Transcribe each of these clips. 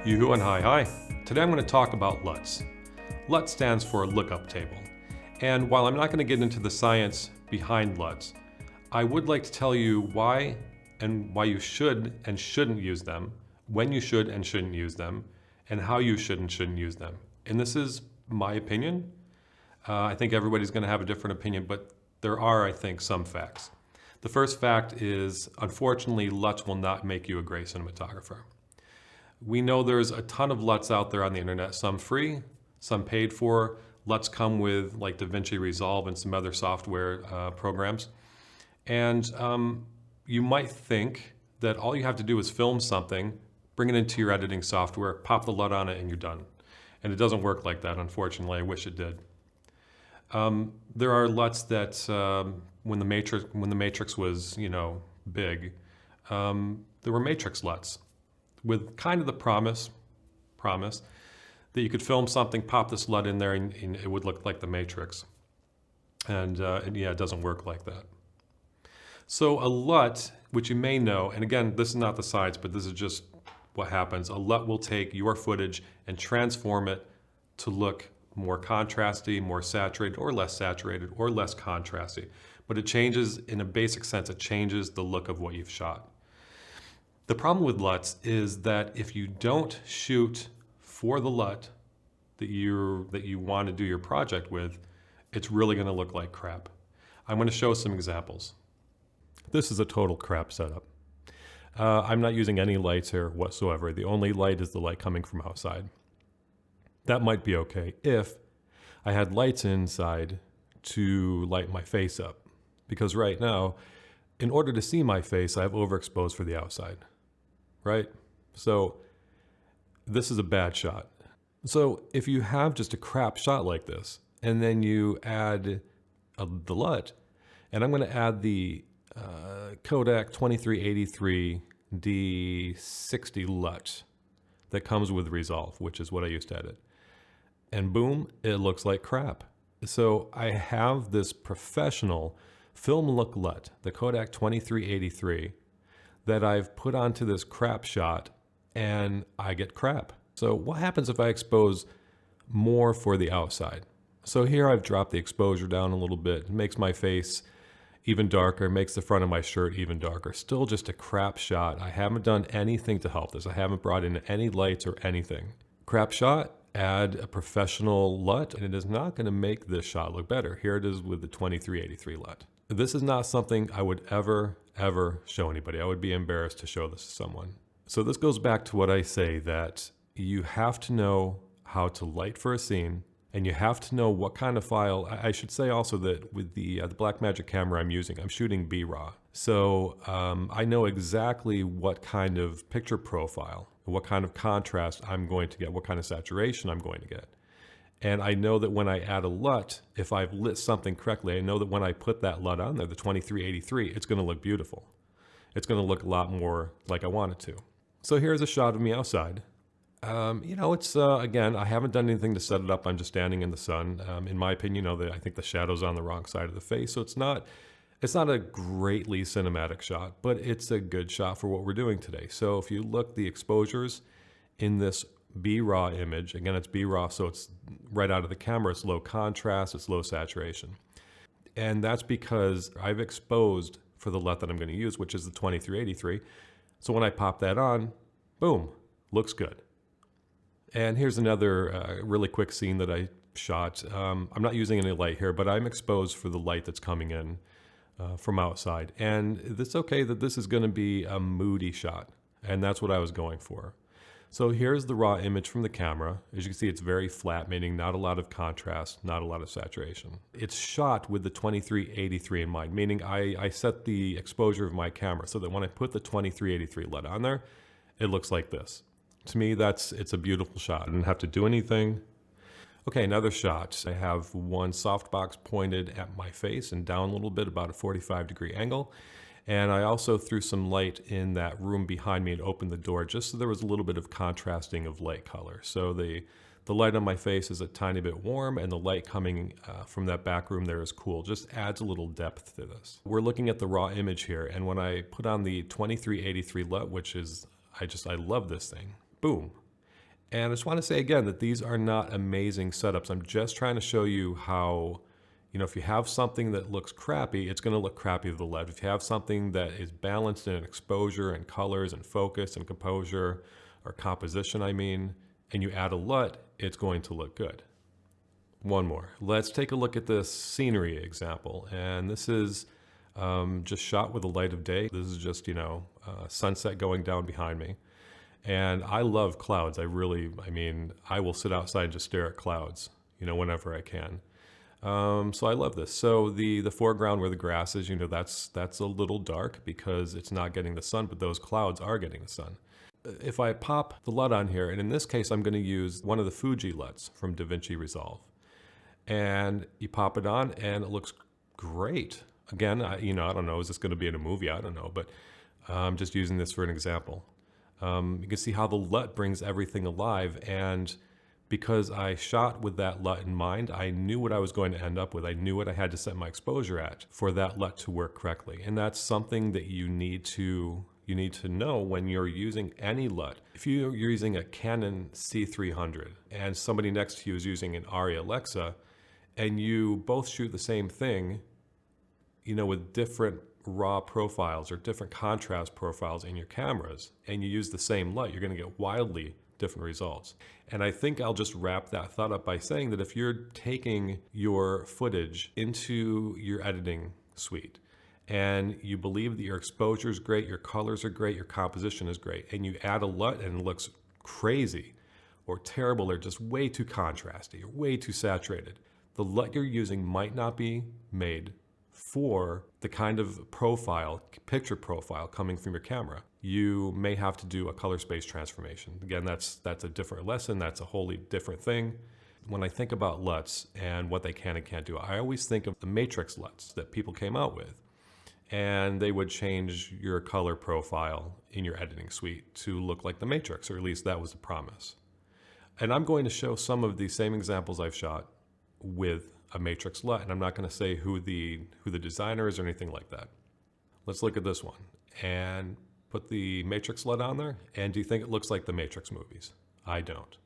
Yoo-hoo and hi. Today I'm going to talk about LUTs. LUT stands for lookup table. And while I'm not going to get into the science behind LUTs, I would like to tell you why you should and shouldn't use them, when you should and shouldn't use them, and how you should and shouldn't use them. And this is my opinion. I think everybody's going to have a different opinion, but there are, I think, some facts. The first fact is, unfortunately, LUTs will not make you a great cinematographer. We know there's a ton of LUTs out there on the internet, some free, some paid for. LUTs come with like DaVinci Resolve and some other software programs. And you might think that all you have to do is film something, bring it into your editing software, pop the LUT on it, and you're done. And it doesn't work like that, unfortunately. I wish it did. There are LUTs that when the Matrix was, big, there were Matrix LUTs with kind of the promise that you could film something, pop this LUT in there, and it would look like the Matrix. And yeah, it doesn't work like that. So a LUT, which you may know, and again, this is not the science, but this is just what happens. A LUT will take your footage and transform it to look more contrasty, more saturated, or less contrasty. But it changes, in a basic sense, it changes the look of what you've shot. The problem with LUTs is that if you don't shoot for the LUT that you want to do your project with, it's really going to look like crap. I'm going to show some examples. This is a total crap setup. I'm not using any lights here whatsoever. The only light is the light coming from outside. That might be okay if I had lights inside to light my face up. Because right now, in order to see my face, I have overexposed for the outside. Right? So this is a bad shot. So if you have just a crap shot like this, and then you add the LUT, and I'm going to add the Kodak 2383 D60 LUT that comes with Resolve, which is what I used to edit. And boom, it looks like crap. So I have this professional film look LUT, the Kodak 2383, that I've put onto this crap shot, and I get crap. So what happens if I expose more for the outside? So here I've dropped the exposure down a little bit. It makes my face even darker, makes the front of my shirt even darker. Still just a crap shot. I haven't done anything to help this. I haven't brought in any lights or anything. Crap shot, add a professional LUT, and it is not going to make this shot look better. Here it is with the 2383 LUT. This is not something I would ever show anybody. I would be embarrassed to show this to someone. So this goes back to what I say, that you have to know how to light for a scene, and you have to know what kind of file. I should say also that with the Blackmagic camera I'm using, I'm shooting B-RAW. So I know exactly what kind of picture profile, what kind of contrast I'm going to get, what kind of saturation I'm going to get. And I know that when I add a LUT, if I've lit something correctly, I know that when I put that LUT on there, the 2383, it's going to look beautiful. It's going to look a lot more like I want it to. So here's a shot of me outside. It's, again, I haven't done anything to set it up. I'm just standing in the sun. In my opinion, I think the shadow's on the wrong side of the face. So it's not a greatly cinematic shot, but it's a good shot for what we're doing today. So if you look, the exposures in this B-RAW image, again, it's B-RAW, so it's right out of the camera. It's low contrast, it's low saturation. And that's because I've exposed for the LUT that I'm going to use, which is the 2383. So when I pop that on, boom, looks good. And here's another really quick scene that I shot. I'm not using any light here, but I'm exposed for the light that's coming in from outside. And it's okay that this is going to be a moody shot. And that's what I was going for. So here's the raw image from the camera. As you can see, it's very flat, meaning not a lot of contrast, not a lot of saturation. It's shot with the 2383 in mind, meaning I set the exposure of my camera so that when I put the 2383 LUT on there, it looks like this. To me, it's a beautiful shot. I didn't have to do anything. Okay, another shot. I have one softbox pointed at my face and down a little bit, about a 45-degree angle. And I also threw some light in that room behind me and opened the door just so there was a little bit of contrasting of light color. So the light on my face is a tiny bit warm, and the light coming from that back room there is cool. Just adds a little depth to this. We're looking at the raw image here, and when I put on the 2383 LUT, which is, I love this thing, boom. And I just want to say again that these are not amazing setups. I'm just trying to show you how, if you have something that looks crappy, it's going to look crappy with the LUT. If you have something that is balanced in exposure and colors and focus and composure, or composition, and you add a LUT, it's going to look good. One more. Let's take a look at this scenery example. And this is just shot with the light of day. This is just, sunset going down behind me. And I love clouds. I will sit outside and just stare at clouds, whenever I can. So I love this. So the foreground where the grass is, that's a little dark because it's not getting the sun, but those clouds are getting the sun. If I pop the LUT on here, and in this case, I'm going to use one of the Fuji LUTs from DaVinci Resolve. And you pop it on and it looks great. Again, I don't know, is this going to be in a movie? I don't know, but I'm just using this for an example. You can see how the LUT brings everything alive, and because I shot with that LUT in mind, I knew what I was going to end up with. I knew what I had to set my exposure at for that LUT to work correctly. And that's something that you need to know when you're using any LUT. If you're using a Canon C300 and somebody next to you is using an Arri Alexa, and you both shoot the same thing, with different raw profiles or different contrast profiles in your cameras, and you use the same LUT, you're going to get wildly different results. And I think I'll just wrap that thought up by saying that if you're taking your footage into your editing suite and you believe that your exposure is great, your colors are great, your composition is great, and you add a LUT and it looks crazy or terrible or just way too contrasty or way too saturated, the LUT you're using might not be made for the kind of profile, picture profile coming from your camera. You may have to do a color space transformation. Again, that's a different lesson. That's a wholly different thing. When I think about LUTs and what they can and can't do, I always think of the matrix LUTs that people came out with. And they would change your color profile in your editing suite to look like the matrix, or at least that was the promise. And I'm going to show some of the same examples I've shot with a matrix LUT, and I'm not going to say who the designer is or anything like that. Let's look at this one and put the matrix LUT on there. And do you think it looks like the Matrix movies? I don't.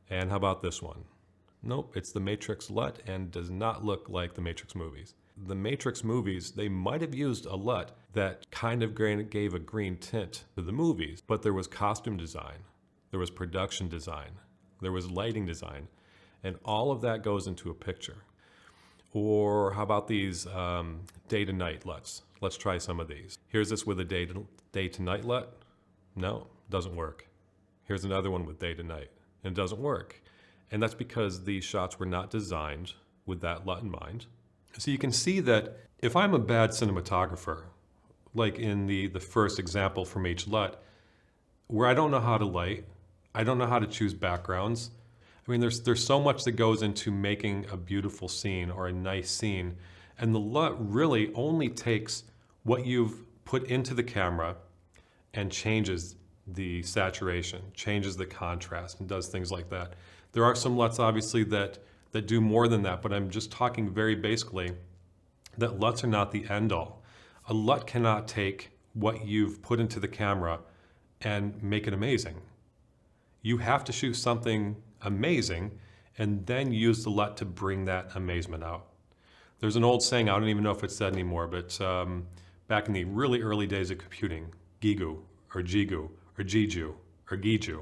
And how about this one? Nope, it's the Matrix LUT and does not look like the Matrix movies. The Matrix movies, they might have used a LUT that kind of gave a green tint to the movies, but there was costume design, there was production design, there was lighting design, and all of that goes into a picture. Or how about these day to night LUTs? Let's try some of these. Here's this with a day to night LUT. No, doesn't work. Here's another one with day to night, and it doesn't work. And that's because these shots were not designed with that LUT in mind. So you can see that if I'm a bad cinematographer, like in the first example from each LUT, where I don't know how to light, I don't know how to choose backgrounds. There's so much that goes into making a beautiful scene or a nice scene, and the LUT really only takes what you've put into the camera and changes the saturation, changes the contrast, and does things like that. There are some LUTs obviously that do more than that, but I'm just talking very basically that LUTs are not the end all. A LUT cannot take what you've put into the camera and make it amazing. You have to shoot something amazing and then use the LUT to bring that amazement out. There's an old saying, I don't even know if it's said anymore, but back in the really early days of computing, Gigu or Jigu or Jiju or Giju,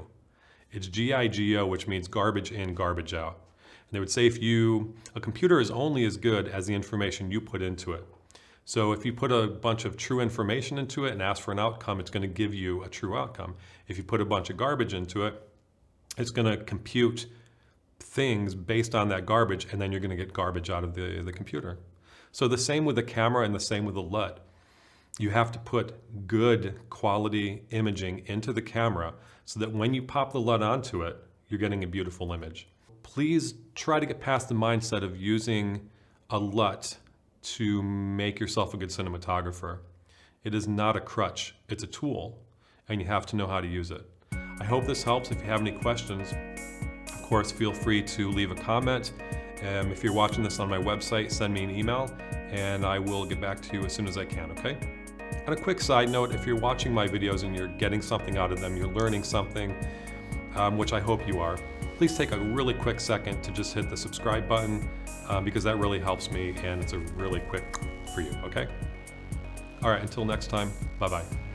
it's G-I-G-O, which means garbage in, garbage out. And they would say a computer is only as good as the information you put into it. So if you put a bunch of true information into it and ask for an outcome, it's going to give you a true outcome. If you put a bunch of garbage into it, it's going to compute things based on that garbage, and then you're going to get garbage out of the computer. So the same with the camera and the same with the LUT. You have to put good quality imaging into the camera so that when you pop the LUT onto it, you're getting a beautiful image. Please try to get past the mindset of using a LUT to make yourself a good cinematographer. It is not a crutch, it's a tool, and you have to know how to use it. I hope this helps. If you have any questions, of course, feel free to leave a comment. If you're watching this on my website, send me an email, and I will get back to you as soon as I can, okay? And a quick side note, if you're watching my videos and you're getting something out of them, you're learning something, which I hope you are, please take a really quick second to just hit the subscribe button because that really helps me and it's a really quick for you, okay? All right, until next time, bye-bye.